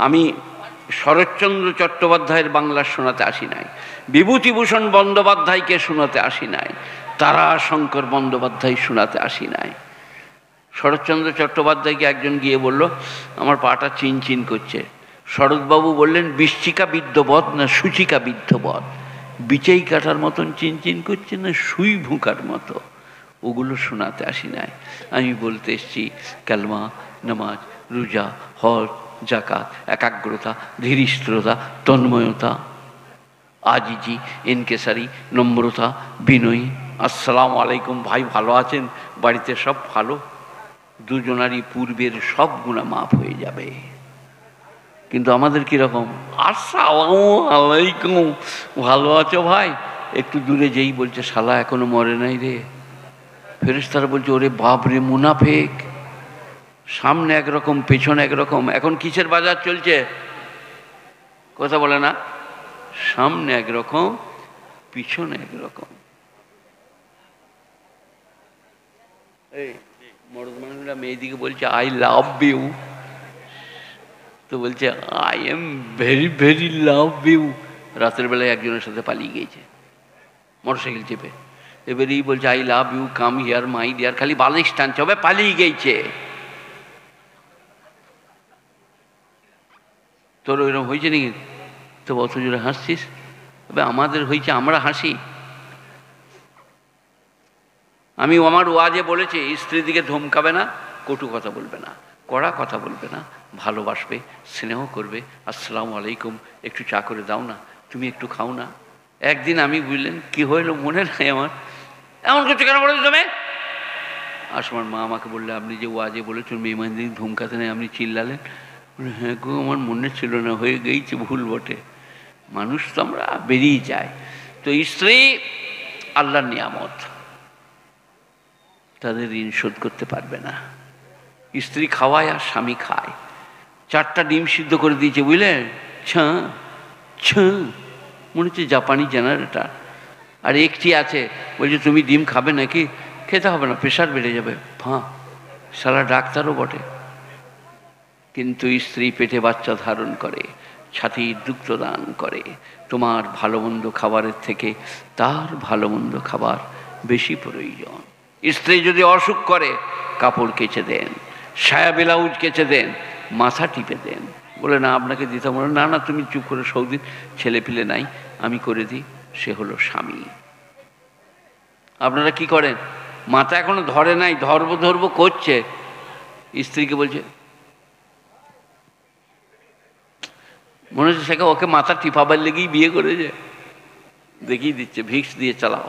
আমি শরৎচন্দ্র চট্টোপাধ্যায়ের বাংলা শোনাতে আসি নাই, বিভূতিভূষণ বন্দ্যোপাধ্যায়কে শোনাতে আসি নাই, তারাশঙ্কর বন্দ্যোপাধ্যায় শোনাতে আসি নাই। শরৎচন্দ্র চট্টোপাধ্যায়কে একজন গিয়ে বলল, আমার পাটা চিনচিন করছে। শরৎবাবু বললেন, বৃশ্চিকা বিদ্ধবধ না সূচিকা বিদ্ধবধ, বিচেই কাটার মতন চিনচিন করছে না সুই ভুঁকার মতো। ওগুলো শোনাতে আসি নাই, আমি বলতে এসছি কালমা, নামাজ, রোজা, হজ, জাকাত, একাগ্রতা, ধীরিস্থিরতা, তন্ময়তা, আজিজি, ইনকেসারি, নম্রতা, বিনয়ী। আসসালামু আলাইকুম ভাই, ভালো আছেন? বাড়িতে সব ভালো? দুজনারই পূর্বের সব গুণা মাফ হয়ে যাবে। কিন্তু আমাদের কীরকম, আসসালামু আলাইকুম, ভালো আছো ভাই? একটু দূরে যেই বলছে, শালা এখনো মরে নাই রে। ফেরেশতারা বলছে, ওরে বাপ রে মুনাফেক। সামনে একরকম, পেছনে একরকম। এখন কিসের বাজার চলছে? কথা বলে না, সামনে একরকম, পিছনে একরকম। এই মরদ মানুষরা মেয়েদিকে বলছে আই লাভ ইউ, তো বলছে I am very very love you. রাতের বেলায় একজনের সাথে পালিয়ে গিয়েছে মোটরসাইকেল চেপে, এবারেই বলছে I love you, come here my dear, খালি বালিশ টানছে, হবে পালিয়ে গিয়েছে। তোর ওইরকম হয়েছে নাকি? তো অত জোরে হাসছিস? তবে আমাদের হয়েছে, আমরা হাসি। আমি আমার ওয়াজে বলেছি, স্ত্রীর দিকে ধমকাবে না, কটু কথা বলবে না, কড়া কথা বলবে না, ভালোবাসবে, স্নেহ করবে। আসসালামু আলাইকুম, একটু চা করে দাও না, তুমি একটু খাও না। একদিন আমি বুঝলেন কি হইল মনে নাই আমার, এমন কিছু কেন বলেছো তুমি? আসমার মা আমাকে বললে, আপনি যে ওয়াজে বলেছেন মেহমানদের ধমকাতে নেই, আপনি চিল্লালেন। হ্যাঁ গো, আমার মনে ছিল না, হয়ে গেছে, ভুল বটে। মানুষ তো আমরা বেরিয়ে যায়। তো স্ত্রী আল্লাহর নিয়ামত, তাদের ঋণ শোধ করতে পারবে না। স্ত্রী খাওয়ায় আর স্বামী খায়। 4টা ডিম সিদ্ধ করে দিয়েছে বুঝলেন, ছাঁ ছাঁ, মনে হচ্ছে জাপানি জেনারেটর। আর একটি আছে, বলছে তুমি ডিম খাবে নাকি? খেতে হবে না, প্রেশার বেড়ে যাবে। ফাঁ, সারা ডাক্তারও বটে। কিন্তু স্ত্রী পেটে বাচ্চা ধারণ করে, ছাতির দুগ্ধদান করে। তোমার ভালো মন্দ খাবারের থেকে তার ভালো মন্দ খাবার বেশি প্রয়োজন। স্ত্রী যদি অসুখ করে, কাপড় কেচে দেন, সায়া ব্লাউজ কেচে দেন, মাথা টিপে দেন। বলে না আপনাকে দিতে বলে, না না তুমি চুপ করে সৌদিন, ছেলে পিলে নাই, আমি করে দিই। সে হলো স্বামী। আপনারা কি করেন? মাথা এখনো ধরে নাই, ধরবো ধরবো করছে, স্ত্রীকে বলছে, মনে হচ্ছে সেকে ওকে মাথা টিপাবার লেগেই বিয়ে করেছে, দেখিয়ে দিচ্ছে ভিক্স দিয়ে চালাও।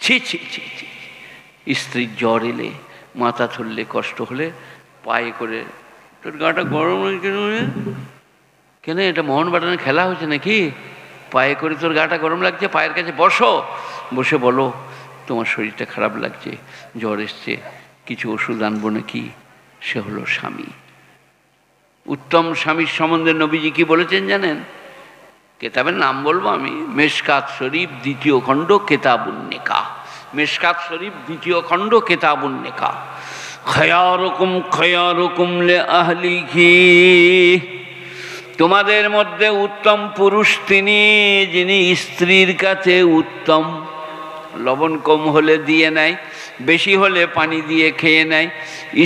ছি ছি ছি ছি। স্ত্রীর জ্বর এলে, মাথা ধরলে, কষ্ট হলে পায়ে করে, তোর গাটা গরম কেন? কেন এটা মোহনবাগানের খেলা হচ্ছে নাকি? পায়ে করে তোর গাটা গরম লাগছে, পায়ের কাছে বসো, বসে বলো তোমার শরীরটা খারাপ লাগছে, জ্বর এসছে, কিছু ওষুধ আনবো নাকি? সে হলো স্বামী। উত্তম স্বামীর সম্বন্ধে নবীজি কি বলেছেন জানেন? কেতাবের নাম বলবো আমি, মেশকাত শরীফ 2য় খণ্ড কেতাবুন নিকাহ। মেশকাত শরীফ 2য় খণ্ড কেতাবুন নিকাহ। খয়ারুকুম খয়ারুকুম লি আহলিহি, তোমাদের মধ্যে উত্তম পুরুষ তিনি যিনি স্ত্রীর কাছে উত্তম। লবণ কম হলে দিয়ে নেয়, বেশি হলে পানি দিয়ে খেয়ে নেয়,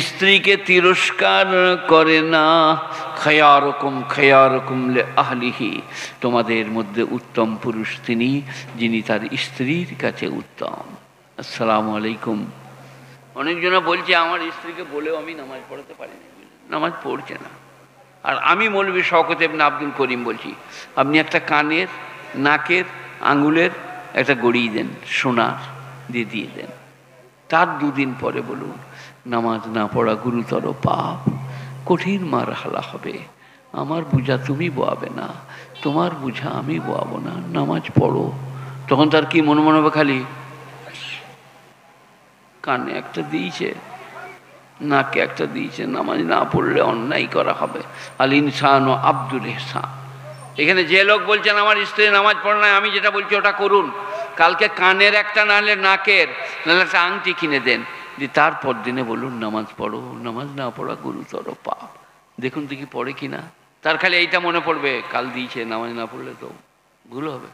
স্ত্রীকে তিরস্কার করে না। খয়ারুকুম খয়ারুকুম লি আহলিহি, তোমাদের মধ্যে উত্তম পুরুষ তিনি যিনি তার স্ত্রীর কাছে উত্তম। আসসালামু আলাইকুম। অনেকজনা বলছে আমার স্ত্রীকে বলেও আমি নামাজ পড়াতে পারি না, নামাজ পড়ছে না। আর আমি মৌলভী শওকত ইবনে আব্দুল করিম বলছি, আপনি একটা কানের, নাকের, আঙুলের একটা গড়িয়ে দেন, সোনার দিয়ে দিয়ে দেন, তার 2 দিন পরে বলুন নামাজ না পড়া গুরুতর পাপ, কঠিন মারহালা হবে, আমার বোঝা তুমি বোয়াবে না, তোমার বোঝা আমি বোয়াবো না, নামাজ পড়ো। তখন তার কি মনে মনে হবে, খালি কানে একটা দিয়েছে, নাকে একটা দিয়েছে, নামাজ না পড়লে অন্যায় করা হবে। আল ইনসান ও আব্দুল ইহসান। এখানে যে লোক বলছেন আমার স্ত্রী নামাজ পড়ে না, আমি যেটা বলছি ওটা করুন। কালকে কানের একটা, নাহলে নাকের, নাহলে একটা আংটি কিনে দেন, যে তারপর দিনে বলুন নামাজ পড়ো, নামাজ না পড়া গুরুতর পাপ। দেখুন দেখি পড়ে কিনা, তার খালি এইটা মনে পড়বে, কাল দিয়েছে, নামাজ না পড়লে তো ভুল হবে।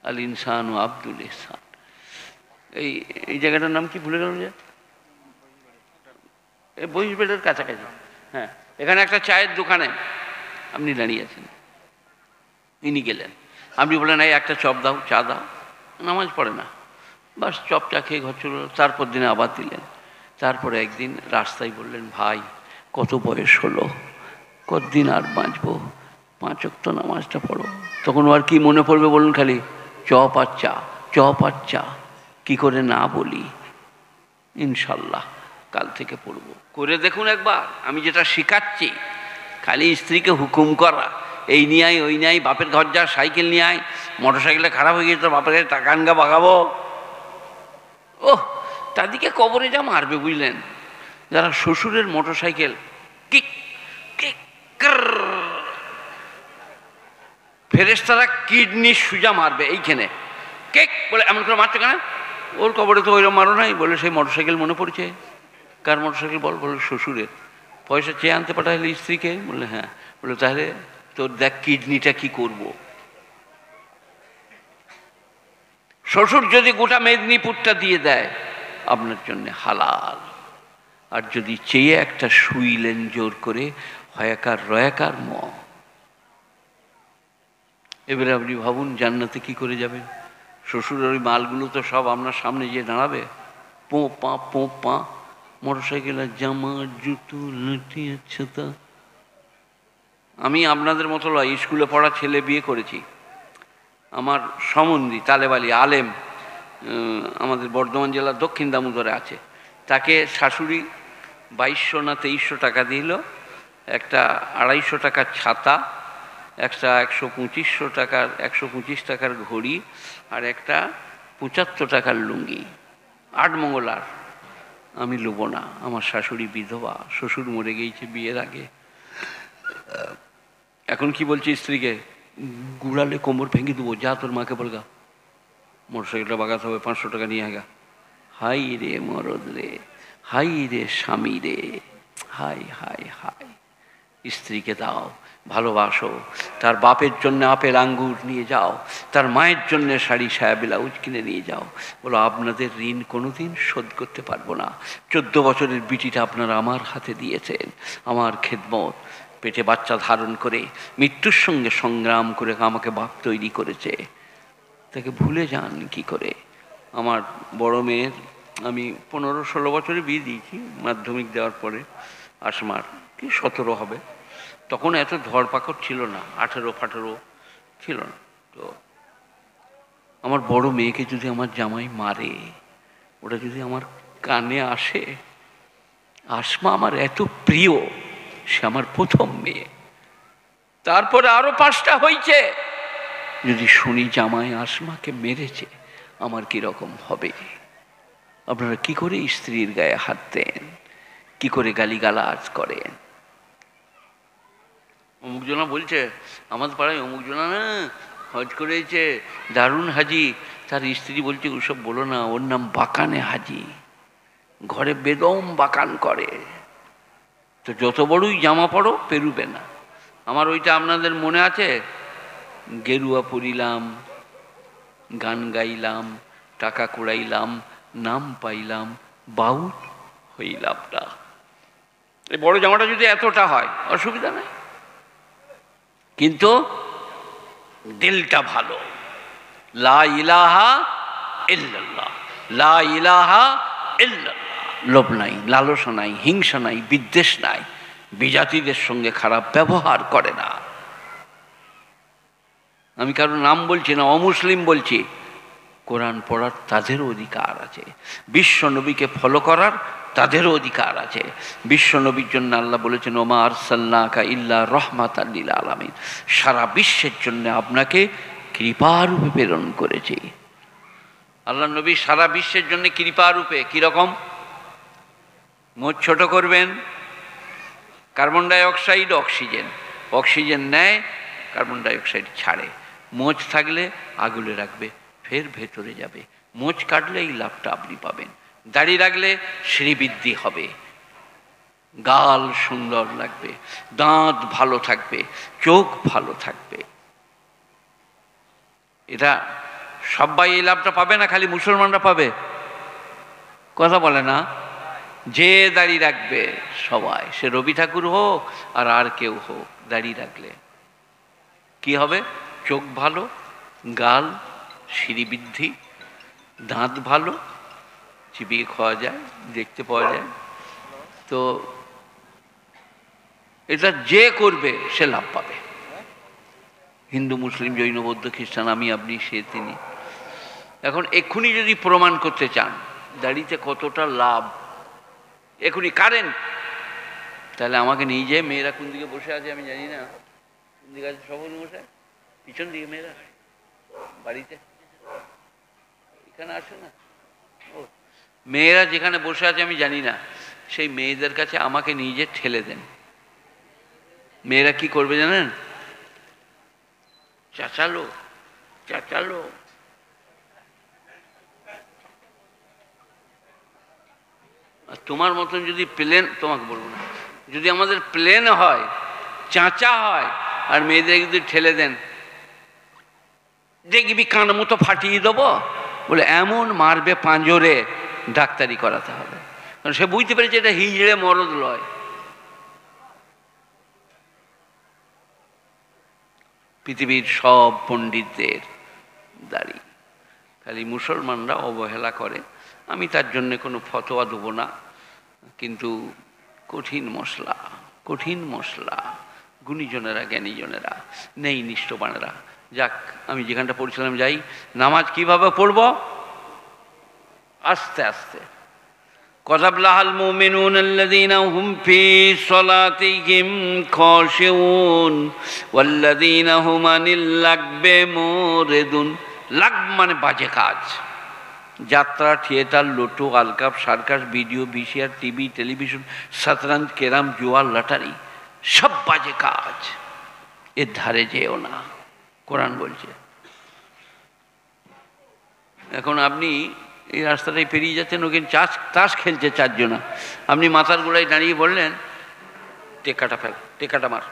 আল ইনসান ও আব্দুল ইহসান, এই এই জায়গাটার নাম কি ভুলে গেলাম যে, এই বহিষ্বেডের কাছাকাছি। হ্যাঁ, এখানে একটা চায়ের দোকানে আপনি দাঁড়িয়ে আছেন, ইনি গেলেন, আপনি বললেন এই একটা চপ দাও, চা দাও, নামাজ পড়ে না, বাস চপ চা খেয়ে ঘর চলে। তারপর দিনে আবার দিলেন। তারপরে একদিন রাস্তায় বললেন, ভাই কত বয়স হলো, কতদিন আর বাঁচবো, 5 ওয়াক্ত নামাজটা পড়ো। তখন আর কি মনে পড়বে বলুন, খালি চপ আর চা, চপ আর চা। কী করে না বলি, ইনশাল্লাহ কাল থেকে পড়বো। করে দেখুন একবার, আমি যেটা শিখাচ্ছি, খালি স্ত্রীকে হুকুম করা, এই নিয়ে আয় ওই নিয়ে আয়, বাপের ঘর যা, সাইকেল নিয়ে আয়, মোটর সাইকেলটা খারাপ হয়ে গেছে, বাপের কাছে টাকা আনগা বাগাবো। ওহ, তাদেরকে কবরে যা মারবে বুঝলেন, যারা শ্বশুরের মোটর সাইকেল কিক কিক ফেরেশতারা কিডনি সুজা মারবে এইখানে, কেক বলে এমন করে মারছে কেন, ওর কবরে তো ওইরকম মারো নাই। বলে সেই মোটর সাইকেল মনে পড়ছে। কার মোটর সাইকেল বল? বলে শ্বশুরের। পয়সা চেয়ে আনতে পাঠাইলে স্ত্রীকে? বললে হ্যাঁ। বলে তাহলে তোর দেখ কিডনিটা কি করব। শ্বশুর যদি গোটা মেদিনীপুরটা দিয়ে দেয় আপনার জন্য হালাল, আর যদি চেয়ে একটা শুইলেন জোর করে, হয়াকার রয়াকার ম। এবারে আপনি ভাবুন জান্নাতে কি করে যাবেন। শ্বশুরের ওই মালগুলো তো সব আপনার সামনে গিয়ে দাঁড়াবে, পো পা মোটর সাইকেলের জামা জুতো লাঠি ছাতা। আমি আপনাদের মতো লয়, স্কুলে পড়া ছেলে বিয়ে করেছি। আমার সম্বন্ধী তালেব আলী আলেম, আমাদের বর্ধমান জেলার দক্ষিণ দামোদরে আছে। তাকে শাশুড়ি 2200 না 2300 টাকা দিল, একটা 250 টাকার ছাতা, একটা 125 টাকার ঘড়ি, আর একটা 75 টাকার লুঙ্গি। 8 মঙ্গলার। আমি লোব না, আমার শাশুড়ি বিধবা, শ্বশুর মরে গিয়েছে বিয়ের আগে। এখন কি বলছি স্ত্রীকে, গুড়ালে কোমর ভেঙে দেবো, যা তোর মাকে বলগা, মোটরসাইকেলটা বাগাতে হবে, 500 টাকা নিয়ে আগে। হাই রে মরদ রে, হাই রে স্বামী রে, হাই হাই হাই। স্ত্রীকে দাও, ভালোবাসো, তার বাপের জন্য আপেল আঙ্গুর নিয়ে যাও, তার মায়ের জন্য শাড়ি সায়া ব্লাউজ কিনে নিয়ে যাও। বলো আপনাদের ঋণ কোনোদিন শোধ করতে পারবো না। 14 বছরের বিটিটা আপনারা আমার হাতে দিয়েছেন, আমার খেদমত, পেটে বাচ্চা ধারণ করে মৃত্যুর সঙ্গে সংগ্রাম করে আমাকে বাপ তৈরি করেছে, তাকে ভুলে যান কি করে। আমার বড় মেয়ের আমি 15-16 বছরে বিয়ে দিয়েছি, মাধ্যমিক দেওয়ার পরে। আসমার কি 17 হবে, তখন এত ধরপাকড় ছিল না, 18-18 ছিল না। তো আমার বড় মেয়েকে যদি আমার জামাই মারে, ওটা যদি আমার কানে আসে, আসমা আমার এত প্রিয়, সে আমার প্রথম মেয়ে, তারপরে আরো 5টা হয়েছে, যদি শুনি জামাই আসমাকে মেরেছে, আমার কিরকম হবে। আপনারা কি করে স্ত্রীর গায়ে হাত দেন, কি করে গালিগালাজ করেন। অমুকজনা বলছে আমাদের পাড়ায় অমুকজনা না হজ করেছে, দারুণ হাজি। তার স্ত্রী বলছে ওসব বলো না, ওর নাম বাকানে হাজি, ঘরে বেদম বাকান করে। তো যত বড়ই জামা পড়ো পেরুবে না। আমার ওইটা আপনাদের মনে আছে, গেরুয়া পরিলাম, গান গাইলাম, টাকা কুড়াইলাম, নাম পাইলাম, বাউল হইলাম না। এই বড় জামাটা যদি এতটা হয় অসুবিধা নাই, কিন্তু দিলটা ভালো। লা ইলাহা ইল্লাল্লাহ, লা ইলাহা ইল্লাল্লাহ। লোভ নাই, লালসা নাই, হিংসা নাই, বিদ্বেষ নাই, বিজাতিদের সঙ্গে খারাপ ব্যবহার করে না। আমি কারো নাম বলছি না, অমুসলিম বলছি। কোরআন পড়ার তাদেরও অধিকার আছে, বিশ্ব নবীকে ফলো করার তাদেরও অধিকার আছে। বিশ্ব নবীর জন্য আল্লাহ বলেছেন ওমা আরসালনাকা ইল্লা রাহমাতাল লিল আলামিন, সারা বিশ্বের জন্য আপনাকে কৃপারূপে প্রেরণ করেছি। আল্লাহ নবী সারা বিশ্বের জন্য কৃপারূপে। কীরকম? মোচ ছোট করবেন, carbon die oxide oxygen, oxygen নেয়, কার্বন ডাই অক্সাইড ছাড়ে। মোচ থাকলে আগুলে রাখবে, ফের ভেতরে যাবে। মোচ কাটলে এই লাভটা আপনি পাবেন। দাড়ি রাখলে শ্রীবৃদ্ধি হবে। গাল সুন্দর লাগবে, দাঁত ভালো থাকবে, চোখ ভালো থাকবে। এটা সবাই এই লাভটা পাবে না, খালি মুসলমানরা পাবে? কথা বলে না? যে দাড়ি রাখবে সবাই, সে রবি ঠাকুর হোক আর কেউ হোক, দাড়ি রাখলে কি হবে? চোখ ভালো, গাল শ্রীবৃদ্ধি, দাঁত ভালো, চিবিয়ে খাওয়া যায়, দেখতে পাওয়া যায়। তো এটা যে করবে সে লাভ পাবে। হিন্দু, মুসলিম, জৈন, বৌদ্ধ, খ্রিস্টান, আমি, আপনি, সে, তিনি। এখন এক্ষুনি যদি প্রমাণ করতে চান দাড়িতে কতটা লাভ, এক্ষুনি কারেন্ট, তাহলে আমাকে নিয়ে যেয়ে, মেয়েরা কোন দিকে বসে আছে আমি জানি না, কোন দিকে আছে সব বসে, পিছন দিকে মেয়েরা বাড়িতে, এখানে আসে না, ও মেয়েরা যেখানে বসে আছে আমি জানি না, সেই মেয়েদের কাছে আমাকে নিয়ে যেয়ে ঠেলে দেন। মেয়েরা কি করবে জানেন? চাচালো চাচালো, আর তোমার মতন যদি প্লেন, তোমাকে বলবো না, যদি আমাদের প্লেন হয়, চাচা হয়, আর মেয়েদের যদি ঠেলে দেন, দেখবি কান মতো ফাটিয়ে দেবো, বলে এমন মারবে পাঁজরে, ডাক্তারি করাতে হবে। কারণ সে বুঝতে পেরেছে এটা হিজড়ে মরদ লয়। পৃথিবীর সব পণ্ডিতদের দাড়ি, খালি মুসলমানরা অবহেলা করে। আমি তার জন্য কোনো ফতোয়া দেবো না, কিন্তু কঠিন মশলা, কঠিন মশলা, গুণীজনেরা, জ্ঞানীজনেরা, নেই নিষ্ঠবানেরা। যাক, আমি যেখানটা পড়ছিলাম যাই। নামাজ কিভাবে পড়ব? আস্তে আস্তে। قد أفلح المؤمنون الذين هم في صلاتهم خاشعون والذين هم عن اللغو معرضون। লাগব মানে বাজে কাজ, যাত্রা, থিয়েটার, লোটো, আলকাপ, circus, video, VCR, TV, television, শতরঞ্জ, ক্যারাম, জুয়া, লটারি, সব বাজে কাজ, এর ধারে যেও না, কোরআন বলছে। এখন আপনি এই রাস্তাটাই পেরিয়ে যাচ্ছেন, ওখানে তাস খেলছে চারজনা, আপনি মাথার গোড়ায় দাঁড়িয়ে বললেন টেকাটা ফেল, টেকাটা মার,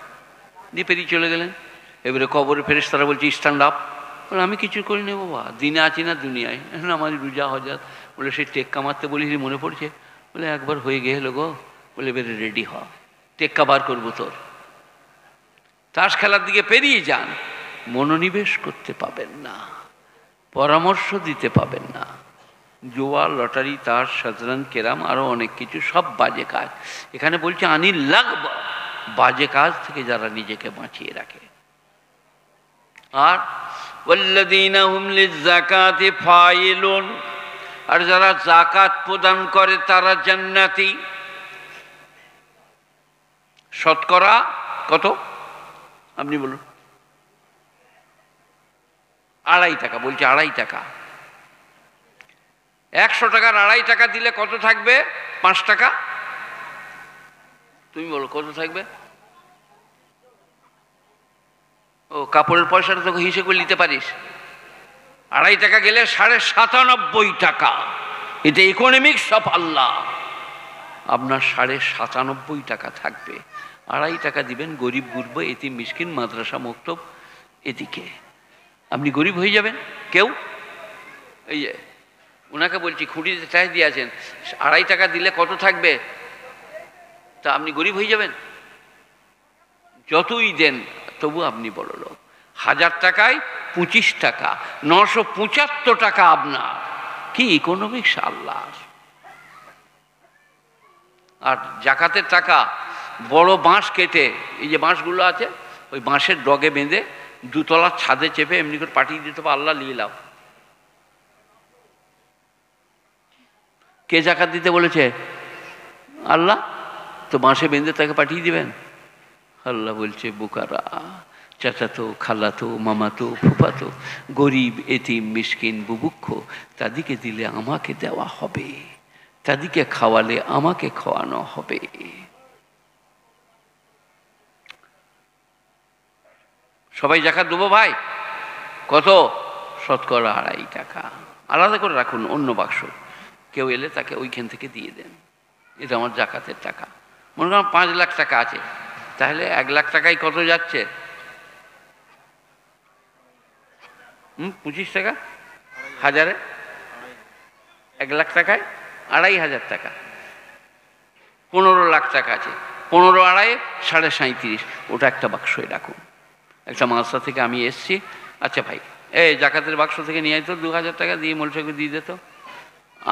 দিয়ে পেরিয়ে চলে গেলেন। এবারে কবরে ফেরেশতারা বলছে স্ট্যান্ড আপ। বলে আমি কিছু করি না বাবা, দিনে আছি না দুনিয়ায়, এখন আমার রোজা হজাত। বলে সেই টেক্কা মারতে বলি মনে পড়ছে? বলে একবার হয়ে গেল গো। বলে এবারে রেডি হ, টেক্কা বার করবো তোর। তাস খেলার দিকে পেরিয়ে যান, মনোনিবেশ করতে পাবেন না, পরামর্শ দিতে পাবেন না। জুয়া, লটারি, তাস, শতরঞ্জ, ক্যারাম, আরও অনেক কিছু, সব বাজে কাজ। এখানে বলছে আনিল লাগব, বাজে কাজ থেকে যারা নিজেকে বাঁচিয়ে রাখে। আর ওয়াল্লাযীনা হুম লিয-যাকাতি ফাইলুন, আর যারা যাকাত প্রদান করে তারা জান্নাতি। শতকরা কত আপনি বলুন? 2.5 টাকা, বলছে 2.5 টাকা। 100 টাকার 2.5 টাকা দিলে কত থাকবে? 5 টাকা। তুমি বলো কত থাকবে? ও কাপড়ের পয়সাটা তোকে হিসেবে করে নিতে পারিস। 2.5 টাকা গেলে 97.5 টাকা। এটা ইকোনমিক্স অফ আল্লাহ। আপনার 97.5 টাকা থাকবে। 2.5 টাকা দিবেন গরিব গুরব, এতিম মিসকিন, মাদ্রাসা, মক্তব, এদিকে আপনি গরিব হয়ে যাবেন। কেউ এই যে ওনাকে বলছি খুঁটিতে চাই দিয়েছেন, 2.5 টাকা দিলে কত থাকবে? তা আপনি গরিব হয়ে যাবেন। যতই দেন তবু আপনি বড় লোক। 1000 টাকায় 25 টাকা, 975 টাকা আপনার। কি ইকোনমিক্স আল্লাহ। আর জাকাতের টাকা বড় বাঁশ কেটে, এই যে বাঁশগুলো আছে, ওই বাঁশের ডগে বেঁধে 2 তলার ছাদে চেপে এমনি করে পাঠিয়ে দিতে হবে, আল্লাহ নিয়ে নাও। কে জাকাত দিতে বলেছে? আল্লাহ। তো বাঁশে বেঁধে তাকে পাঠিয়ে দিবেন? আল্লাহ বলছে বুকারা, চাচাতো, খালাতো, মামাতো, ফুফাতো, গরিব, এতিম, মিসকিন, বুভুক্ষ, তাদেরকে দিলে আমাকে দেওয়া হবে, তাদেরকে খাওয়ালে আমাকে খাওয়ানো হবে। সবাই জাকাত দেবো ভাই? কত? শতকরা 2.5 টাকা। আলাদা করে রাখুন অন্য বাক্স, কেউ এলে তাকে ওইখান থেকে দিয়ে দেন, এটা আমার জাকাতের টাকা। মনে করেন 5 লাখ টাকা আছে, তাহলে 1 লাখ টাকায় কত যাচ্ছে? 25 টাকা হাজারে, 1 লাখ টাকায় 2,500 টাকা। 15 লাখ টাকা আছে, 15 2.5 37.5, ওটা একটা বাক্সে রাখুন। একটা মাদ্রাসা থেকে আমি এসছি, আচ্ছা ভাই এই জাকাতের বাক্স থেকে নিয়ে তো 2,000 টাকা দিয়ে মোলসাকে দিয়ে দিত।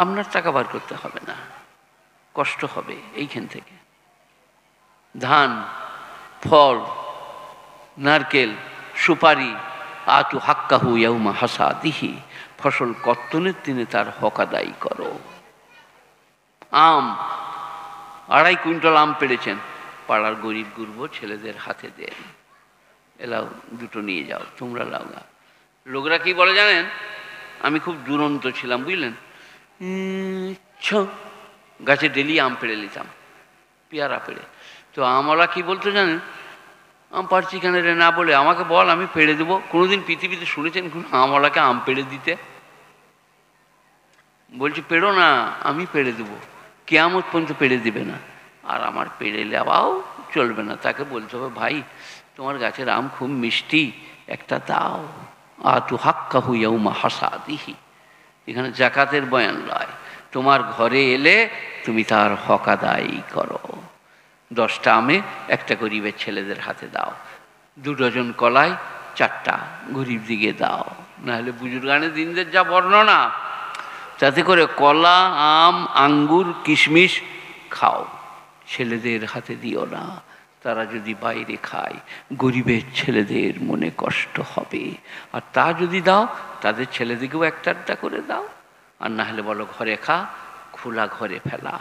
আপনার টাকা বার করতে হবে না, কষ্ট হবে এইখান থেকে। ধান, ফল, নারকেল, সুপারি, আতু হাক্কাহু ইয়াউমা হাসাদিহি, ফসল কর্তনের দিনে তার হক আদায় করো। আম, 2.5 কুইন্টাল আম পেড়েছেন, পাড়ার গরিব গুরবো ছেলেদের হাতে দেন, এলাও 2টো নিয়ে যাও, তোমরা লাও না। লোকরা কি বলে জানেন? আমি খুব দুরন্ত ছিলাম, বুঝলেন, গাছে ডেলি আম পেড়ে নিতাম, পেয়ারা পেড়ে। তো আমলা কি বলতো জানেন? আম পারছি কেন রে না বলে, আমাকে বল আমি পেড়ে দেবো। কোনোদিন পৃথিবীতে শুনেছেন কোনো আমলাকে আম পেড়ে দিতে? বলছি পেড়ো না, আমি পেড়ে দেবো। কেয়ামত পর্যন্ত পেড়ে দিবে না। আর আমার পেড়ে নেওয়াও চলবে না, তাকে বলতে হবে ভাই তোমার গাছের আম খুব মিষ্টি, একটা দাও। আতু হাক্কাহু ইয়াউমা হাসাদিহি। এখানে জাকাতের বয়ান নয়, তোমার ঘরে এলে তুমি তার হক আদায় করো। 10টা আমে একটা গরিবের ছেলেদের হাতে দাও, 2 ডজন কলায় 4টা গরিব দিকে দাও। নাহলে বুজুর্গানের দিনদের যা বর্ণনা, যাতে করে কলা, আম, আঙ্গুর, কিশমিশ খাও, ছেলেদের হাতে দিও না। তারা যদি বাইরে খায় গরিবের ছেলেদের মনে কষ্ট হবে। আর তা যদি দাও তাদের ছেলেদিকেও একটা করে দাও। আর না হলে বলো ঘরে খা, খোলা ঘরে ফেলা,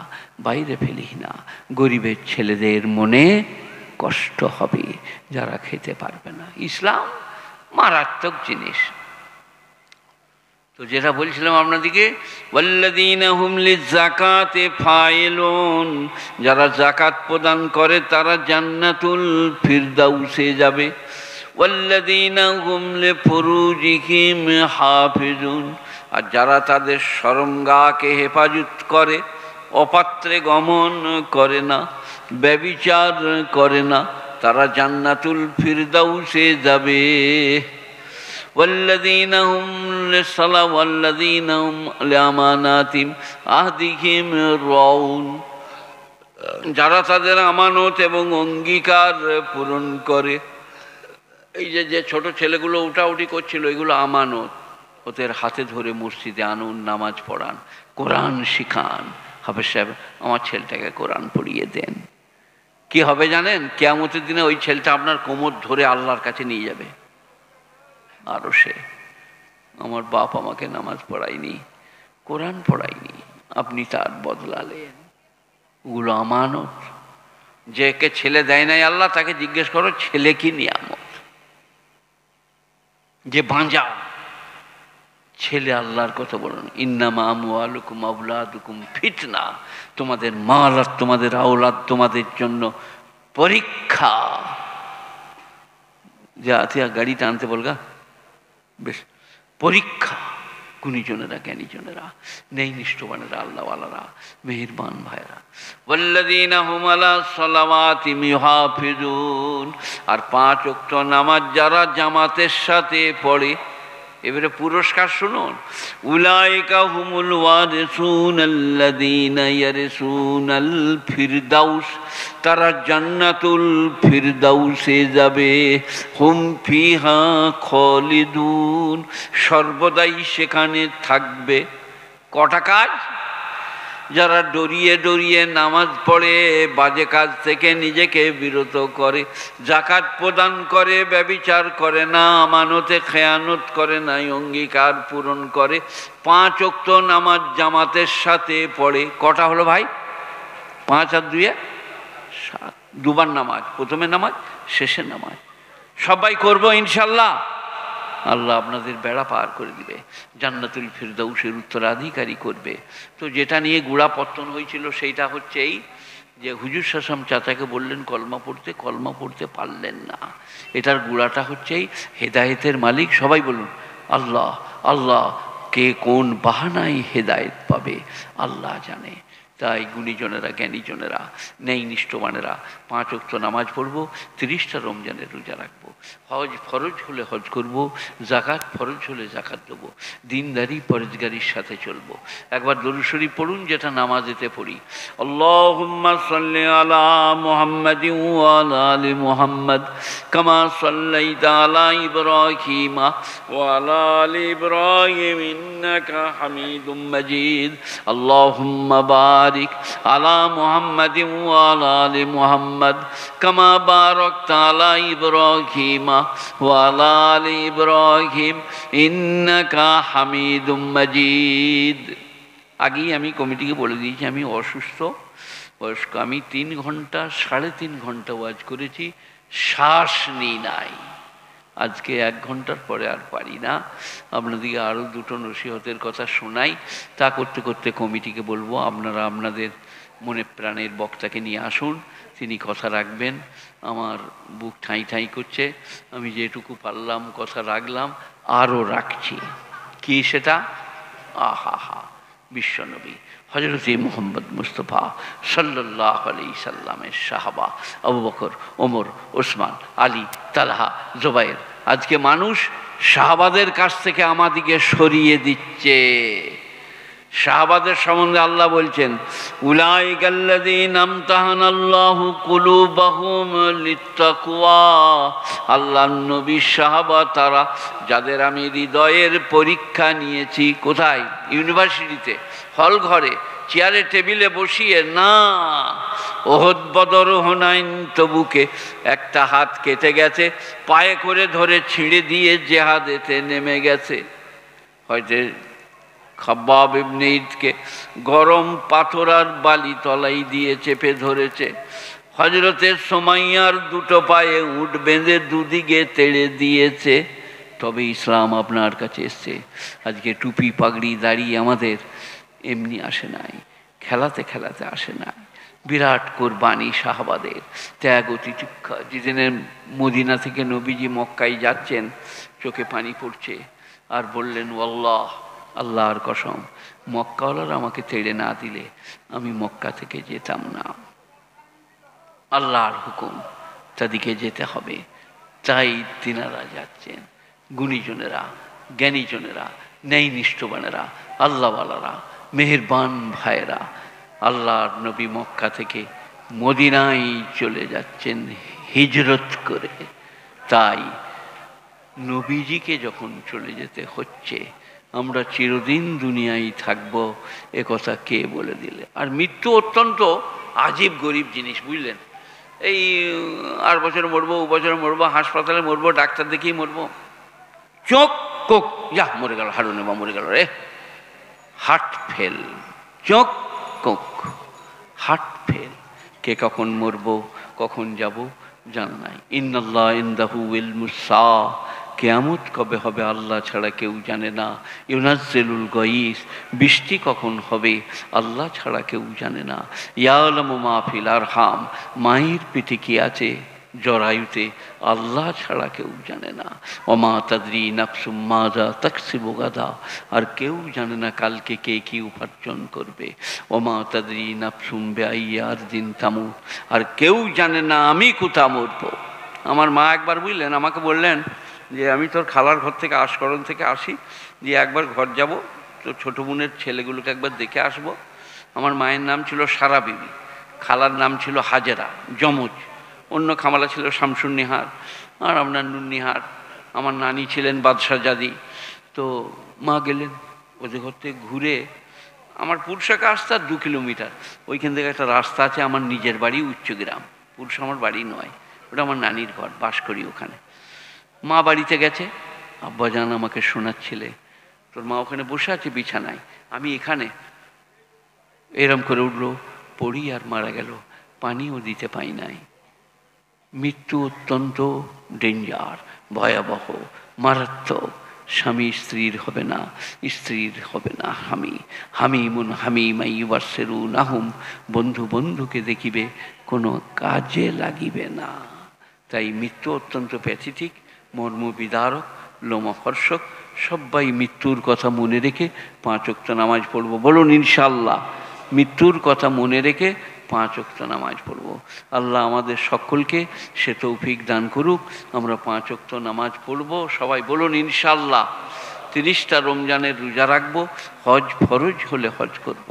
বাইরে ফেলিস না, গরিবের ছেলেদের মনে কষ্ট হবে যারা খেতে পারবে না। ইসলাম মারাত্মক জিনিস। তো যেটা বলছিলাম আপনাদিকে, ওয়াল্লাযীনা হুম লিযাকাতি ফাইলুন, যারা যাকাত প্রদান করে তারা জান্নাতুল ফিরদাউসে যাবে। ওয়াল্লাযীনা হুম লিফুরুজিহিম হাফিজুন, আর যারা তাদের শরমগাহকে হেফাজত করে, অপাত্রে গমন করে না, ব্যভিচার করে না, তারা জান্নাতুল ফিরদাউসে যাবে। والذين هم للصلاة والذين هم لأماناتهم عهدهم راعون, যারা তাদের আমানত এবং অঙ্গীকার পূরণ করে। এই যে ছোট ছেলেগুলো উঠাউঠি করছিল, এগুলো আমানত, ওদের হাতে ধরে মসজিদে আনুন, নামাজ পড়ান, কোরআন শিখান। হাফেজ সাহেব আমার ছেলেটাকে কোরআন পড়িয়ে দেন। কি হবে জানেন? কিয়ামতের দিনে ওই ছেলেটা আপনার কোমর ধরে আল্লাহর কাছে নিয়ে যাবে। আরও সে আমার বাপ আমাকে নামাজ পড়ায়নি, কোরআন পড়ায়নি, আপনি তার বদলালেন। ওগুলো আমানত। যে ছেলে দেয় নাই আল্লাহ, তাকে জিজ্ঞেস করো ছেলে কি নিয়ামত। যে বাঁজা ছেলে, আল্লাহর কথা বলুন, ইন্নামা আমওয়ালুকুম আওলাদুকুম ফিতনা, তোমাদের মাল আর তোমাদের আওলাদ তোমাদের জন্য পরীক্ষা। যে আতিয়া গাড়িটা আনতে বলগা, বেশ পরীক্ষা। গুণীজনেরা, জ্ঞানীজনেরা, নেই নিষ্ঠবানেরা, আল্লাহওয়ালারা, মেহেরবান ভাইরা। ওয়াল্লাযীনা হুম আলা সালাওয়াতিহিম ইউহাফিজুন, আর 5 ওয়াক্ত নামাজ যারা জামাতের সাথে পড়ে। এবারে পুরস্কার শুনুন, উলাইকা হুমুল ওয়ারিসুন আল্লাযীনা ইয়ারিসুনাল ফিরদাউস, তারা জান্নাতুল ফিরদাউসে যাবে। হুম ফিহা খালিদুন, সর্বদাই সেখানে থাকবে। কটা কাজ? যারা ডরিয়ে ডরিয়ে নামাজ পড়ে, বাজে কাজ থেকে নিজেকে বিরত করে, যাকাত প্রদান করে, ব্যভিচার করে না, আমানতে খেয়ানত করে না, অঙ্গীকার পূরণ করে, 5 ওয়াক্ত নামাজ জামাতের সাথে পড়ে। কটা হলো ভাই? 5 আর 2 7, 2 বার নামাজ, প্রথমে নামাজ, শেষে নামাজ। সবাই করবো ইনশাল্লাহ। আল্লাহ আপনাদের বেড়া পার করে দিবে, জান্নাতুল ফিরদাউসের উত্তরাধিকারী করবে। তো যেটা নিয়ে গোড়াপত্তন হয়েছিল সেইটা হচ্ছে এই যে হুজুর শাসম চাচাকে বললেন কলমা পড়তে, কলমা পড়তে পারলেন না। এটার গোড়াটা হচ্ছে এই হেদায়েতের মালিক সবাই বলুন আল্লাহ। আল্লাহ কে কোন বাহানায় হেদায়েত পাবে আল্লাহ জানে। তাই গুণীজনেরা, জ্ঞানীজনেরা, ন্যায়নিষ্ঠবানেরা 5 ওয়াক্ত নামাজ পড়বো, 30টা রমজানের রোজা রাখবো, হজ ফরজ হলে হজ করব, জাকাত ফরজ হলে জাকাত দেবো, দিনদারি পরেজগারির সাথে চলবো। একবার দরুদ শরীফ পড়ুন, যেটা নামাজেতে পড়ি। আল্লাহুম্মা সাল্লি আলা মুহাম্মাদিন ওয়া আলা আলি মুহাম্মাদ কামা সাল্লাইতা আলা ইব্রাহিমা ওয়া আলা আলি ইব্রাহিম ইন্নাকা হামিদুম মাজিদ। আল্লাহুম্মা বারিক আলা মুহাম্মাদিন ওয়া আলা আলি মুহাম্মাদ কামা বারাকতা আলা ইব্রাহিমা ওয়া আলা আলি ইব্রাহিম ইন্নাকা হামিদুম মাজিদ। আগেই আমি কমিটিকে বলে দিয়েছি আমি অসুস্থ বয়স্ক, আমি 3 ঘন্টা 3.5 ঘন্টা ওয়াজ করেছি, শ্বাস নিই নাই। আজকে 1 ঘন্টার পরে আর পারি না। আপনাদেরকে আরও 2টো নসিহতের কথা শোনাই, তা করতে করতে কমিটিকে বলবো আপনারা আপনাদের মনে প্রাণের বক্তাকে নিয়ে আসুন, তিনি কথা রাখবেন। আমার বুক ঠাঁই ঠাঁই করছে, আমি যেটুকু পারলাম কথা রাখলাম, আরও রাখছি। কি সেটা? আহা বিশ্বনবী হযরত মুহাম্মদ মুস্তাফা সাল্লাল্লাহু আলাইহি সাল্লামের সাহাবা আবু বকর, ওমর, ওসমান, আলী, তালহা, জুবাইর। আজকে মানুষ সাহাবাদের কাছ থেকে আমাদিকে সরিয়ে দিচ্ছে। সাহাবাদের সম্বন্ধে আল্লাহ বলছেন, উলাইকাল্লাযীনা আমতাহানাল্লাহু কুলুবাহুম লিত্তাকওয়া। আল্লাহর নবী সাহাবা তারা যাদের আমি হৃদয়ের পরীক্ষা নিয়েছি। কোথায়? ইউনিভার্সিটিতে, হল ঘরে, চেয়ারে টেবিলে বসিয়ে না। ওহদ, বদর, হুনাইন, তবুকে একটা হাত কেটে গেছে, পায়ে করে ধরে ছিঁড়ে দিয়ে জেহাদেতে নেমে গেছে। হয়তো খাব্বাব ইবনে ঈদকে গরম পাথর আর বালি তলাই দিয়ে চেপে ধরেছে। হযরতে সুমাইয়ার 2টো পায়ে উট বেঁধে দুদিকে তেড়ে দিয়েছে। তবে ইসলাম আপনার কাছে এসছে। আজকে টুপি পাগড়ি দাড়ি আমাদের এমনি আসে নাই, খেলাতে খেলাতে আসে নাই। বিরাট কোরবানি সাহাবাদের, ত্যাগ ও তিতিক্ষা। যেদিনের মদিনা থেকে নবীজি মক্কায় যাচ্ছেন, চোখে পানি পড়ছে আর বললেন, আল্লাহ, আল্লাহর কসম, মক্কাওয়ালারা আমাকে তেড়ে না দিলে আমি মক্কা থেকে যেতাম না। আল্লাহর হুকুম, তাদিকে যেতে হবে, তাই তিনারা যাচ্ছেন। গুণীজনেরা, জ্ঞানীজনেরা, ন্যায়নিষ্ঠবানেরা, আল্লাহওয়ালারা, মেহেরবান ভাইয়েরা, আল্লাহর নবী মক্কা থেকে মদিনায় চলে যাচ্ছেন হিজরত করে। তাই নবীজিকে যখন চলে যেতে হচ্ছে, আমরা চিরদিন দুনিয়ায় থাকব, এ কথা কে বলে দিলে? আর মৃত্যু অত্যন্ত আজীব গরিব জিনিস, বুঝলেন? এই 8 বছর মরবো, 2 বছর মরবো, হাসপাতালে মরবো, ডাক্তার দেখেই মরবো। চোখ কোক, যা মরে গেল, হারুনে বা মরে গেল রে, হার্ট ফেল। চোখ কোক, হার্ট ফেল। কে কখন মরবো, কখন যাব জানা নাই। ইন্নাল্লাহ ইনদাহু ইলমুস সাআ, কিয়ামত কবে হবে আল্লাহ ছাড়া কেউ জানে না। ইউনাজ্জিলুল গায়স, বৃষ্টি কখন হবে আল্লাহ ছাড়া কেউ জানে না। ইয়ালামু মা ফিল আরহাম, মায়ের পেটে কি আছে জরায়ুতে আল্লাহ ছাড়া কেউ জানে না। ওমা তাদরি নাফসুম মাযা তাকসিবু গাদা, আর কেউ জানে না কালকে কে কি উপার্জন করবে। ওমা তাদরি নাফসুম বিআইয়ি আরদিন তামুত, আর কেউ জানে না আমি কোথা মরব। আমার মা একবার বুঝলেন আমাকে বললেন যে আমি তোর খালার ঘর থেকে আশকরণ থেকে আসি, দিয়ে একবার ঘর যাব, তো ছোটো বোনের ছেলেগুলোকে একবার দেখে আসব। আমার মায়ের নাম ছিল সারা বিবি, খালার নাম ছিল হাজেরা যমজ, অন্য খামালা ছিল শামসুন নিহার আর আপনার নুন নিহার। আমার নানি ছিলেন বাদশাহ জাদি। তো মা গেলেন ওদের ঘর থেকে ঘুরে, আমার পুরসাকা আসতে 2 কিলোমিটার, ওইখান থেকে একটা রাস্তা আছে আমার নিজের বাড়ি উচ্চগ্রাম। পুরসা আমার বাড়ি নয়, ওটা আমার নানির ঘর, বাস করি ওখানে। মা বাড়িতে গেছে, আব্বাজান আমাকে শোনাচ্ছিলে, তোর মা ওখানে বসে আছে বিছানায়, আমি এখানে। এরম করে উঠলো, পড়ি আর মারা গেল, পানিও দিতে পাই নাই। মৃত্যু অত্যন্ত ডেঞ্জার, ভয়াবহ, মারাত্মক। স্বামী স্ত্রীর হবে না, স্ত্রীর হবে না হামি। হামিমুন হামিমাই ওয়াসেরু নাহুম, বন্ধু বন্ধুকে দেখিবে, কোনো কাজে লাগিবে না। তাই মৃত্যু অত্যন্ত প্যাথেটিক, মর্মবিদারক, লোমহর্ষক। সবাই মৃত্যুর কথা মনে রেখে 5 ওয়াক্ত নামাজ পড়ব, বলুন ইনশাআল্লাহ। মৃত্যুর কথা মনে রেখে 5 ওয়াক্ত নামাজ পড়ব। আল্লাহ আমাদের সকলকে সে তৌফিক দান করুক, আমরা 5 ওয়াক্ত নামাজ পড়ব। সবাই বলুন ইনশাআল্লাহ। 30টা রমজানের রোজা রাখবো, হজ ফরজ হলে হজ করব,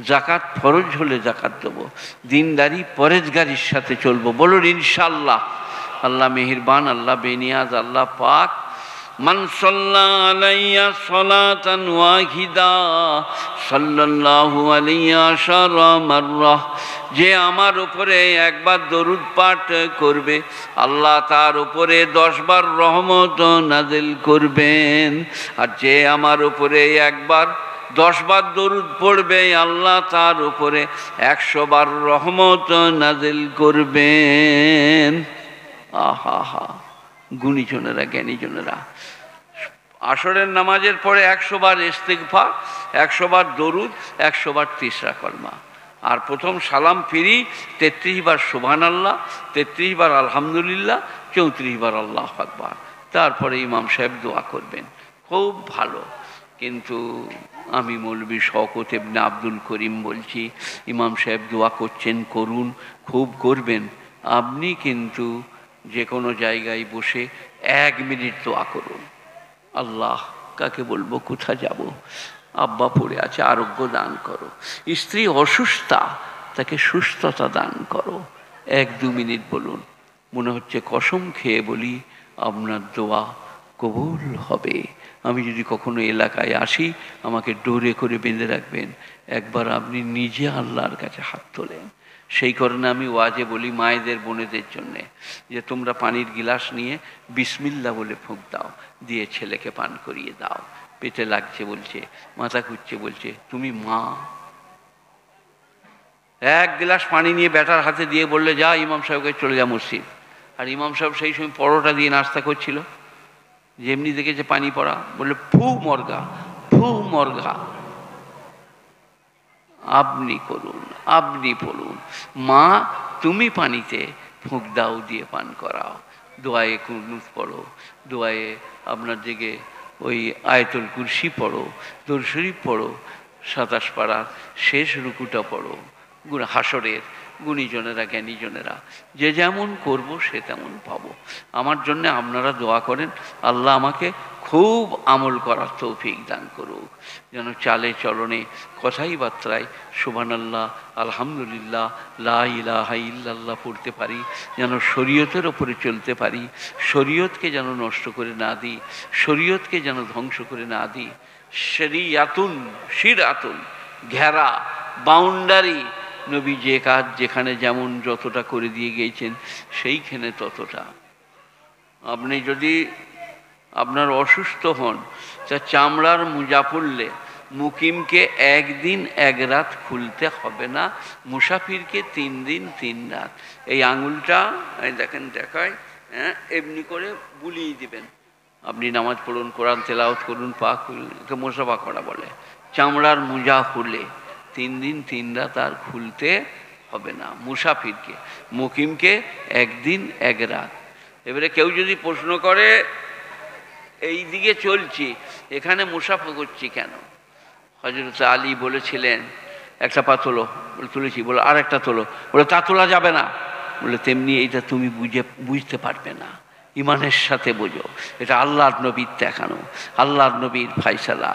জাকাত ফরজ হলে জাকাত দেবো, দিনদারি পরেজগারির সাথে চলবো। বলুন ইনশাআল্লাহ। আল্লাহ মেহেরবান, আল্লাহ বেনিয়াজ, আল্লাহ পাক। মান সাল্লা আলাইয়া সালাতান ওয়াহিদা সাল্লাল্লাহু আলাইহি আশারা মাররা, যে আমার উপরে একবার দরুদ পাঠ করবে আল্লাহ তার উপরে 10 বার রহমত নাজিল করবেন। আর যে আমার উপরে একবার 10 বার দরুদ পড়বে আল্লাহ তার উপরে 100 বার রহমত নাজিল করবেন। আহা হা, গুণীজনেরা, জ্ঞানীজনেরা, আসরের নামাজের পরে 100 বার ইস্তিগফার, 100 বার দরুদ, 100 বার তিসরা কলমা। আর প্রথম সালাম ফিরি 33 বার সুবহানাল্লাহ, 33 বার আলহামদুলিল্লাহ, 34 বার আল্লাহু আকবার। তারপরে ইমাম সাহেব দোয়া করবেন। খুব ভালো। কিন্তু আমি মৌলভী শওকত ইবনে আব্দুল করিম বলছি, ইমাম সাহেব দোয়া করছেন, করুন, খুব করবেন। আপনি কিন্তু যে কোনো জায়গায় বসে 1 মিনিট দোয়া করুন। আল্লাহ, কাকে বলবো, কোথা যাব, আব্বা পড়ে আছে, আরোগ্য দান করো, স্ত্রী অসুস্থা, তাকে সুস্থতা দান করো। 1-2 মিনিট বলুন। মনে হচ্ছে কসম খেয়ে বলি আপনার দোয়া কবুল হবে। আমি যদি কখনো এলাকায় আসি আমাকে ডোরে করে বেঁধে রাখবেন, একবার আপনি নিজে আল্লাহর কাছে হাত তোলেন। সেই কারণে আমি ওয়াজে বলি মায়েদের, বোনেদের জন্যে, যে তোমরা পানির গিলাস নিয়ে বিসমিল্লাহ বলে ফুঁক দাও, দিয়ে ছেলেকে পান করিয়ে দাও। পেটে লাগছে বলছে, মাথা ঘুরছে বলছে, তুমি মা। 1 গ্লাস পানি নিয়ে বেটার হাতে দিয়ে বললে, যা ইমাম সাহেবকে চলে যা মসজিদ। আর ইমাম সাহেব সেই সময় পরোটা দিয়ে নাস্তা করছিল, যেমনি দেখেছে পানি পড়া, বললে ফু মর্গা, ফু মর্গা। আপনি করুন, আপনি পড়ুন, মা তুমি পানিতে ফুঁক দাও, দিয়ে পান করাও। দোয়ায়ে কুনুত পড়ো, দোয়ায়ে আপনার দিকে ওই আয়াতুল কুরসি পড়ো, দরুদ শরীফ পড়ো, 27 পারার শেষ রুকুটা পড়ো। হাসরের গুণীজনেরা, জ্ঞানীজনেরা, যে যেমন করব সে তেমন পাবো। আমার জন্য আপনারা দোয়া করেন, আল্লাহ আমাকে খুব আমল করার তৌফিক দান করুক, যেন চালে চলনে কথাই বার্তায় সুবহানাল্লাহ, আলহামদুলিল্লাহ, লা ইলাহা ইল্লাল্লাহ পড়তে পারি, যেন শরীয়তের ওপরে চলতে পারি, শরীয়তকে যেন নষ্ট করে না দিই, শরীয়তকে যেন ধ্বংস করে না দিই। শরিয়াতুন, শিরাতুন, ঘেরা, বাউন্ডারি। নবী যে কাজ যেখানে যেমন যতটা করে দিয়ে গিয়েছেন সেইখানে ততটা। আপনি যদি আপনার অসুস্থ হন, তা চামড়ার মোজা পরলে মুকিমকে 1 দিন 1 রাত খুলতে হবে না, মুসাফিরকে 3 দিন 3 রাত। এই আঙুলটা দেখেন দেখায়, হ্যাঁ, এমনি করে বুলিয়ে দিবেন। আপনি নামাজ পড়ুন, কোরআন তেলাওয়াত করুন, পাক মুসাফা করা বলে। চামড়ার মোজা খুলে 3 দিন 3 রাত আর খুলতে হবে না মুসাফিরকে, মুকিমকে 1 দিন 1 রাত। এবারে কেউ যদি প্রশ্ন করে এই দিকে চলছি, এখানে মুসাফা করছি কেন? হযরত আলী বলেছিলেন, একটা পা তোলো, বলে তুলেছি, বলে আর একটা তোলো, বলে তা তোলা যাবে না, বলে তেমনি এইটা তুমি বুঝতে পারবে না, ইমানের সাথে বোঝো, এটা আল্লাহর নবীর দেখানো, আল্লাহর নবীর ফায়সালা।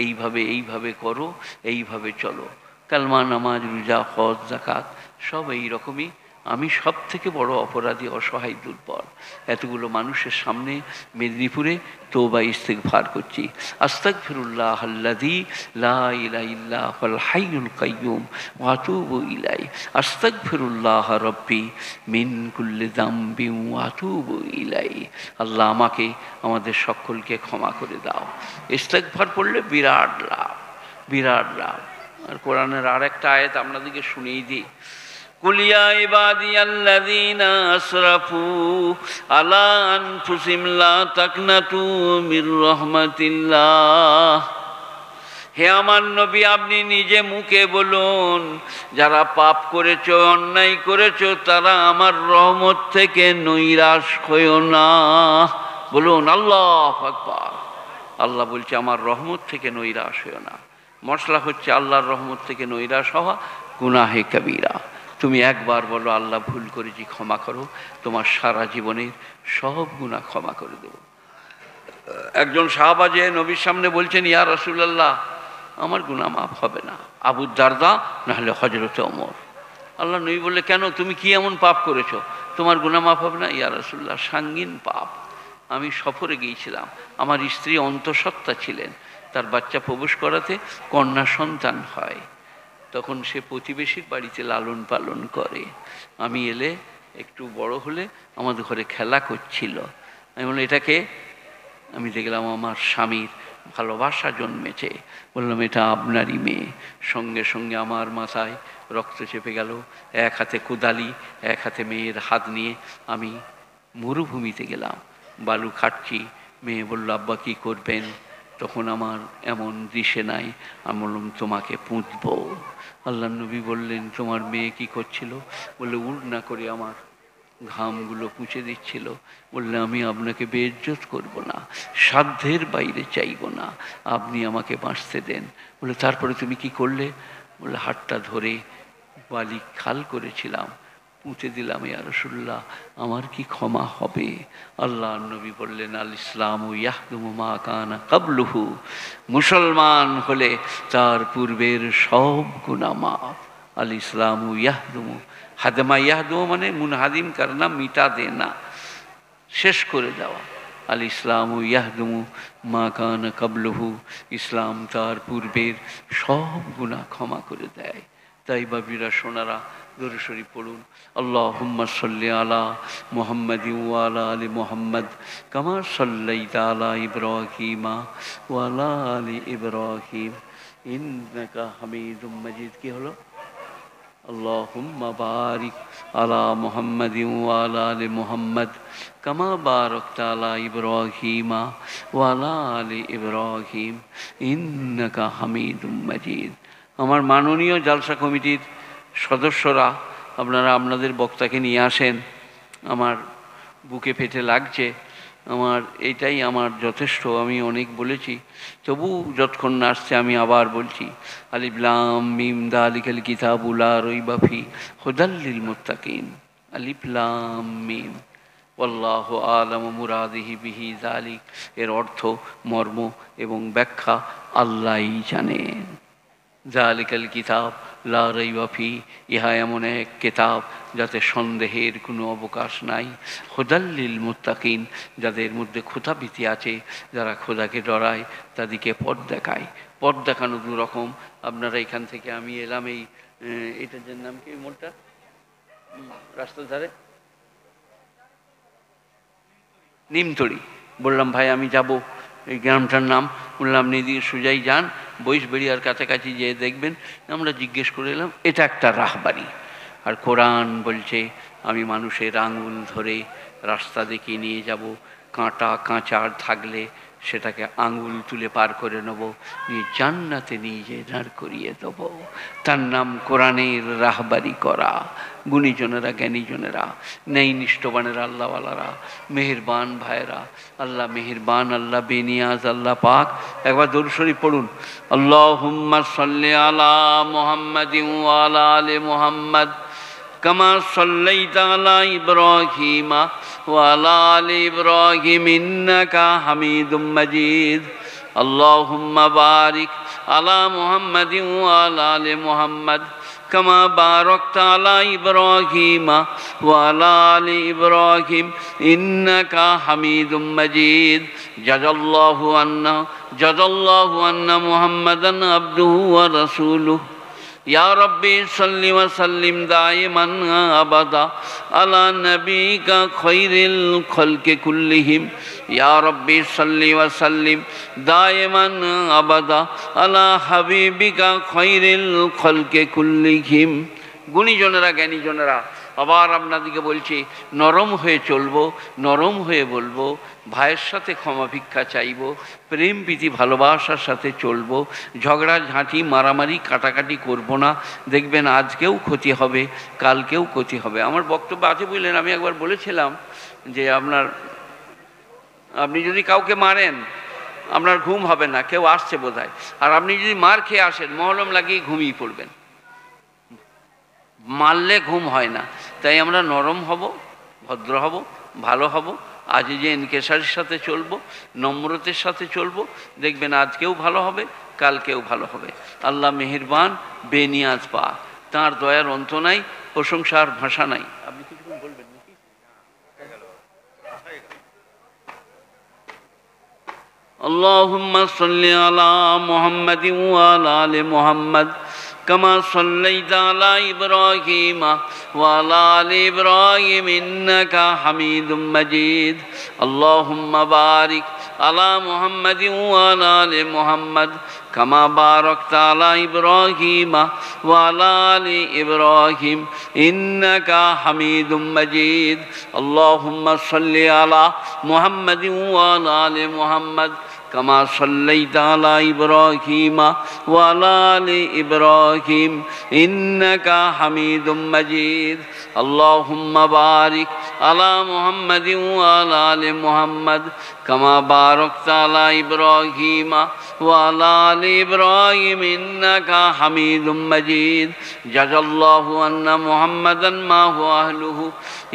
এইভাবে করো, এইভাবে চলো। কালমা, নামাজ, রোজা, হজ, যাকাত সব এই রকমই। আমি সব থেকে বড় অপরাধী, অসহায়, দুর্বল। এতগুলো মানুষের সামনে মেদিনীপুরে তওবা ইস্তিগফার করছি। আস্তাগফিরুল্লাহ আল্লাযী লা ইলাহা ইল্লা হুয়াল হাইয়ুল কাইয়্যুম ওয়া আতুবু ইলাইহি। আস্তাগফিরুল্লাহ রাব্বি মিন কুল্লি যামবিন ওয়া আতুবু ইলাইহি। আল্লাহ আমাকে, আমাদের সকলকে ক্ষমা করে দাও। ইস্তিগফার পড়লে বিরাট লাভ, বিরাট লাভ। আর কোরআনের আরেকটা আয়াত আপনাদেরকে শুনিয়ে দিই। কুল ইয়া ইবাদিয়াল্লাযীনা আসরাফু আলা আনফুসিহিম লা তাকনাতু মির রাহমাতিল্লাহ। হে আমার নবী, আপনি নিজে মুখে বলুন, যারা পাপ করেছো, অন্যায় করেছো, তারা আমার রহমত থেকে নৈরাশ হইও না। বলুন আল্লাহু আকবার। আল্লাহ বলছে আমার রহমত থেকে নৈরাশ হইও না। মশলা হচ্ছে আল্লাহর রহমত থেকে নৈরাশ হওয়া, গুনাহে কবিরা। তুমি একবার বলো আল্লাহ ভুল করেছি ক্ষমা করো, তোমার সারা জীবনের সব গুনাহ ক্ষমা করে দেব। একজন সাহাবা যে নবীর সামনে বলছেন, ইয়া রাসূলুল্লাহ আমার গুনাহ মাফ হবে না, আবু দারদা নাহলে হযরতে ওমর। আল্লাহ নবী বললে, কেন, তুমি কি এমন পাপ করেছো তোমার গুনাহ মাফ হবে না? ইয়া রাসূলুল্লাহ সাঙ্গীন পাপ। আমি সফরে গিয়েছিলাম, আমার স্ত্রী অন্তঃসত্ত্বা ছিলেন, তার বাচ্চা প্রবেশ করাতে কন্যা সন্তান হয়, তখন সে প্রতিবেশীর বাড়িতে লালন পালন করে। আমি এলে একটু বড় হলে আমাদের ঘরে খেলা করছিল, আমি বললাম এটাকে, আমি দেখলাম আমার স্বামীর ভালোবাসা জন্মেছে, বললাম এটা আপনারই মেয়ে। সঙ্গে সঙ্গে আমার মাথায় রক্ত চেপে গেল, এক হাতে কোদালি এক হাতে মেয়ের হাত নিয়ে আমি মরুভূমিতে গেলাম, বালু খাটছি। মেয়ে বলল, আব্বা কী করবেন? তখন আমার এমন দিশে নাই, আমি বললাম তোমাকে পুঁতব। আল্লাহ নবী বললেন, তোমার মেয়ে কি করছিল? বললে উড়না করে আমার ঘামগুলো পুঁছে দিচ্ছিল। বললে আমি আপনাকে বেইজ্জত করব না, সাধ্যের বাইরে চাইব না, আপনি আমাকে বাঁচতে দেন। বলে তারপরে তুমি কি করলে? বলে হাতটা ধরে বালি খাল করেছিলাম, পুঁতে দিলাম। ইয়া রাসূলুল্লাহ আমার কি ক্ষমা হবে? আল্লাহ নবী বললেন, আল ইসলামু ইয়াহদুমু মা কানা ক্বাবলুহু, মুসলমান হলে তার পূর্বের সব গুনাহ মাফ। আল ইসলামু ইয়াহদুমু, হাদমা ইয়াহদুমু মানে মুনহাদিম করনা, মিটা দেনা, শেষ করে দেওয়া। আল ইসলামু ইয়াহদুমু মা কানা ক্বাবলুহু, ইসলাম তার পূর্বের সব গুনাহ ক্ষমা করে দেয়। তাই বাবিরা সোনারা দরুদ শরীফ পড়ুন। আল্লাহুম্মা সাল্লি আলা মুহাম্মাদিন ওয়া আলা আলি মুহাম্মাদ কামা সাল্লাইতা আলা ইব্রাহিমা ওয়া আলা আলি ইব্রাহিম ইন্নাকা হামিদুম মাজিদ। কি হলো? আল্লাহুম্মা বারিক আলা মুহাম্মাদিন ওয়া আলা আলি মুহাম্মাদ কামা বারাকতা আলা ইব্রাহিমা ওয়া আলা আলি ইব্রাহিম ইন্নাকা হামিদুম মাজিদ। আমার মাননীয় জালসা কমিটির সদস্যরা, আপনারা আপনাদের বক্তাকে নিয়ে আসেন। আমার বুকে পেটে লাগছে, আমার এইটাই আমার যথেষ্ট। আমি অনেক বলেছি, তবু যতক্ষণ না আসছে আমি আবার বলছি, আলিফ লাম মিম যালিকাল কিতাবু লা রাইবা ফি হুদাল লিল মুত্তাকিন। আলিফ লাম মিম, ওয়াল্লাহু আ'লামু মুরাদিহি বিহি যালিক। এর অর্থ, মর্ম এবং ব্যাখ্যা আল্লাহই জানেন। যালিকাল কিতাব লা রাইবা ফি, ইহা এমন এক কিতাব যাতে সন্দেহের কোনো অবকাশ নাই। হুদাল লিল মুত্তাকিন, যাদের মধ্যে খোদাভীতি আছে, যারা খোদাকে ডরায়, তাদেরকে পথ দেখায়। পথ দেখানো দু রকম। আপনারা এখান থেকে, আমি এলাম এই এটার যে নাম কি, মোড়টা রাস্তার ধারে নিমতড়ি, বললাম ভাই আমি যাব, এই গ্রামটার নাম। বললাম আপনি এদিকে সোজাই যান, বইসবেড়িয়ার কাছাকাছি যেয়ে দেখবেন। আমরা জিজ্ঞেস করে এলাম, এটা একটা রাহবাড়ি। আর কোরআন বলছে আমি মানুষের আঙুল ধরে রাস্তা দেখিয়ে নিয়ে যাব, কাঁটা কাঁচার থাকলে সেটাকে আঙুল তুলে পার করে নেব, নিয়ে জান্নাতে নিয়ে যেয়ে দাঁড় করিয়ে দেবো। তার নাম কোরআনের রাহবারি করা। গুণীজনেরা, জ্ঞানীজনেরা, নেই নিষ্ঠবানেরা, আল্লাহওয়ালারা, মেহেরবান ভাইয়েরা, আল্লাহ মেহেরবান, আল্লাহ বেনিয়াজ, আল্লাহ পাক। একবার দরুদ শরীফ পড়ুন। আল্লাহুম্মা সাল্লি আলা মুহাম্মাদিন ওয়া আলা আলি মুহাম্মাদ কামা সাল্লাইতা আলা ইব্রাহিমা ওয়া আলা আলি ইব্রাহিম ইন্নাকা হামিদুম মাজিদ। আল্লাহুম্মা বারিক আলা মুহাম্মাদিন ওয়া আলা আলি মুহাম্মাদ কামা বারাকতা আলা ইব্রাহিমা ওয়া আলা আলি ইব্রাহিম ইন্নাকা হামিদুম মাজিদ। জাযাল্লাহু আন্না মুহাম্মাদান আবদুহু ওয়া রাসূলুহু। ইয়া রব্বি সাল্লি ওয়া সাল্লিম দাইমান আবাদা আলা নবিকা খায়রিল খালকি কুল্লিহিম। ইয়া রব্বি সাল্লি ওয়া সাল্লিম দাইমান আবাদা আলা হাবিবিকা খায়রিল খালকি কুল্লিহিম। গুণীজনেরা, জ্ঞানীজনেরা, আবার আপনাদেরকে বলছি, নরম হয়ে চলবো, নরম হয়ে বলবো, ভাইয়ের সাথে ক্ষমা ভিক্ষা চাইব, প্রেম প্রীতি ভালোবাসার সাথে চলবো, ঝগড়া ঝাঁটি মারামারি কাটাকাটি করব না। দেখবেন আজকেও ক্ষতি হবে, কালকেও ক্ষতি হবে। আমার বক্তব্য আছে বুঝলেন। আমি একবার বলেছিলাম যে আপনি যদি কাউকে মারেন, আপনার ঘুম হবে না, কেউ আসছে বোধহয়। আর আপনি যদি মার খেয়ে আসেন, মহলম লাগিয়ে ঘুমিয়ে পড়বেন। মারলে ঘুম হয় না। তাই আমরা নরম হব, ভদ্র হব, ভালো হব, আজ যে এনকেশারের সাথে চলবো, নম্রতের সাথে চলবো, দেখবেন আজকেও ভালো হবে, কালকেও ভালো হবে। আল্লাহ মেহেরবান, বেনিয়াজ পাক, তাঁর দয়ার অন্ত নাই, প্রশংসার ভাষা নাই। আপনি কিছু বলবেন নাকি? আল্লাহুম্মা সাল্লি আলা মুহাম্মাদিন ওয়া আলা আলি মুহাম্মাদ কামা সাল্লাইতা আলা ইব্রাহিম ওয়া আলা আলি ইব্রাহিম ইন্নাকা হামিদুম মাজিদ। আল্লাহুম্মা বারিক আলা মুহাম্মাদিন ওয়া আলা আলি মুহাম্মাদ কামা বারাকতা আলা ইব্রাহিম ওয়া আলা আলি ইব্রাহিম ইন্নাকা হামিদুম মাজিদ। আল্লাহুম্মা সাল্লি আলা মুহাম্মাদিন ওয়া আলা আলি মুহাম্মাদ কামা সাল্লাইতা আলা ইব্রাহিম ওয়া আলা আলি ইব্রাহিম ইন্নাকা হামিদুম মাজিদ। আল্লাহুম্মা বারিক আলা মুহাম্মাদিন ওয়া আলা আলি মুহাম্মাদ কামা বারাকতা আলা ইব্রাহিম ওয়া আলা আলি ইব্রাহিম ইন্নাকা হামিদুম মাজিদ। জাযাল্লাহু আন্না মুহাম্মাদান মা হুয়া আহলুহু।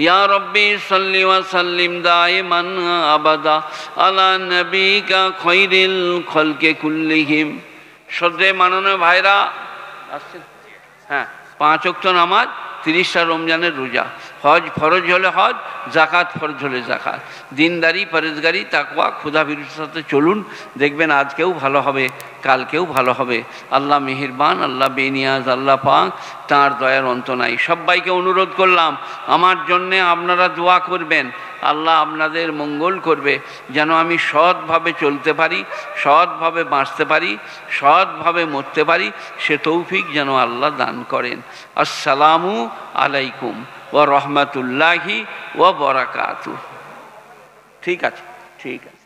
ইয়া রাব্বি সাল্লি ওয়া সাল্লিম দাইমান আবাদা আলা নবিকা খৈরিল খলকে কুল্লিহিম। শ্রদ্ধেয় মাননীয় ভাইরা আসছেন? হ্যাঁ, 5 ওয়াক্ত নামাজ, 30টা রমজানের রোজা, হজ ফরজ হলে হজ, জাকাত ফরজ হলে জাকাত, দিনদারি, পরেজগারি, তাকওয়া, ক্ষুধাবিরতির সাথে চলুন, দেখবেন আজকেও ভালো হবে, কালকেও ভালো হবে। আল্লাহ মেহেরবান, আল্লাহ বেনিয়াজ, আল্লাহ পাক, তাঁর দয়ার অন্ত নাই। সবাইকে অনুরোধ করলাম, আমার জন্যে আপনারা দোয়া করবেন, আল্লাহ আপনাদের মঙ্গল করবে, যেন আমি সৎভাবে চলতে পারি, সৎভাবে বাঁচতে পারি, সৎভাবে মরতে পারি, সে তৌফিক যেন আল্লাহ দান করেন। আসসালামু আলাইকুম ওয়া রাহমাতুল্লাহি ওয়া বারাকাতুহু। ঠিক আছে, ঠিক আছে।